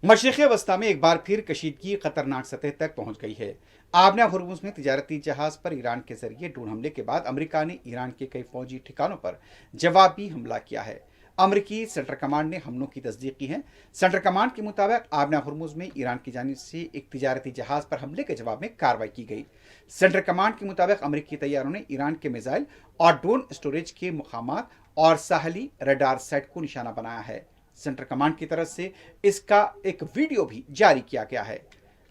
मशरिक़ वस्ता में एक बार फिर कशीदगी खतरनाक सतह तक पहुंच गई है। आबना हुर्मुज़ में तिजारती जहाज पर ईरान के जरिए ड्रोन हमले के बाद अमेरिका ने ईरान के कई फौजी ठिकानों पर जवाबी हमला किया है। अमेरिकी सेंट्रल कमांड ने हमलों की तस्दीक की है। सेंट्रल कमांड के मुताबिक आबना हुर्मुज़ में ईरान की जानिब से एक तिजारती जहाज पर हमले के जवाब में कार्रवाई की गई। सेंट्रल कमांड के मुताबिक अमेरिकी तैयारों ने ईरान के मिसाइल और ड्रोन स्टोरेज के मुकामात और साहली रडार सेट को निशाना बनाया है। सेंट्रल कमांड की तरफ से इसका एक वीडियो भी जारी किया गया है।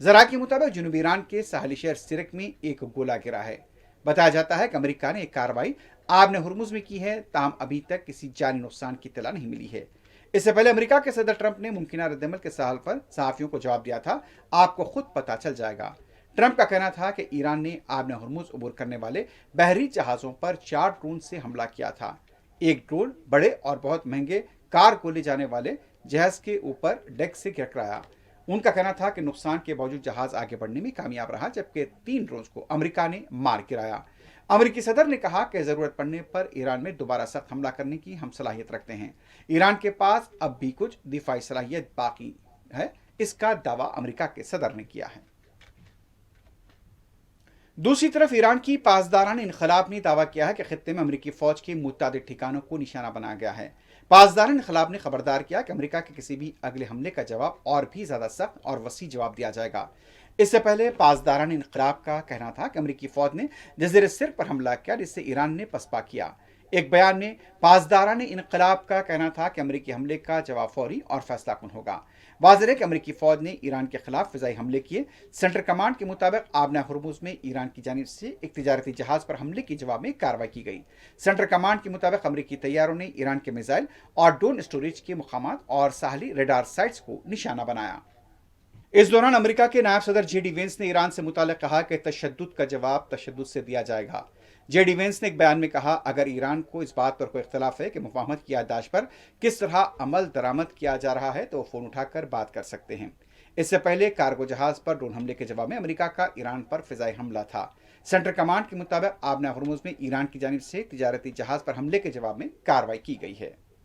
जरा के मुताबिक जनूबी ईरान के साहली शहर सिरक में एक गोला गिरा है। बताया जाता है कि अमेरिका ने एक कार्रवाई आबने हुर्मुज़ में की है, ताहम अभी तक किसी जानी नुकसान की इत्तला नहीं मिली है। इससे पहले अमेरिका के सदर ट्रंप ने मुमकिन रद्दअमल के सवाल पर सहाफियों को जवाब दिया था, आपको खुद पता चल जाएगा। ट्रंप का कहना था कि ईरान ने आबने हुर्मुज़ अबूर करने वाले बहरी जहाजों पर 4 ड्रोन से हमला किया था। एक ड्रोन बड़े और बहुत महंगे कार को ले जाने वाले जहाज के ऊपर डेक से गिराया। उनका कहना था कि नुकसान के बावजूद जहाज आगे बढ़ने में कामयाब रहा, जबकि 3 ड्रोन को अमेरिका ने मार गिराया। अमेरिकी सदर ने कहा कि जरूरत पड़ने पर ईरान में दोबारा सख्त हमला करने की हम सलाहियत रखते हैं। ईरान के पास अब भी कुछ दिफाई सलाहियत बाकी है, इसका दावा अमेरिका के सदर ने किया है। दूसरी तरफ ईरान की पासदारान इनकलाब ने दावा किया है कि खित्ते में अमेरिकी फौज के मुतादिद ठिकानों को निशाना बनाया गया है। पासदारान इनकलाब ने खबरदार किया कि अमेरिका के किसी भी अगले हमले का जवाब और भी ज्यादा सख्त और वसी जवाब दिया जाएगा। इससे पहले पासदारान इनकलाब का कहना था कि अमेरिकी फौज ने जजीरे सिर पर हमला किया, जिससे ईरान ने पसपा किया। एक बयान में पासदारान इनकलाब का कहना था कि अमेरिकी हमले का जवाब फौरी और फैसलाकुन होगा। वाज़ेह है कि अमेरिकी फौज ने ईरान के खिलाफ फिजाई हमले किए। सेंट्रल कमांड के मुताबिक आबना हुर्मुज़ में ईरान की जानिब से एक तिजारती जहाज पर हमले के जवाब में कार्रवाई की गई। सेंट्रल कमांड के मुताबिक अमेरिकी तैयारों ने ईरान के मिसाइल और ड्रोन स्टोरेज के मुकामात और साहली रडार साइट्स को निशाना बनाया। इस दौरान अमेरिका के नायब सदर जेडी वेंस ने ईरान से मुताल्लिक़ कहा कि तशद्दुद का जवाब तशद्दुद से दिया जाएगा। जेडी वेंस ने एक बयान में कहा, अगर ईरान को इस बात पर कोई इख्तलाफ है कि मुफाहमत की याददाश्त पर किस तरह अमल दरामद किया जा रहा है तो फ़ोन उठाकर बात कर सकते हैं। इससे पहले कार्गो जहाज पर ड्रोन हमले के जवाब में अमेरिका का ईरान पर फिजाई हमला था। सेंट्रल कमांड के मुताबिक आबना हुर्मुज़ में ईरान की जानिब से तिजारती जहाज पर हमले के जवाब में कार्रवाई की गई है।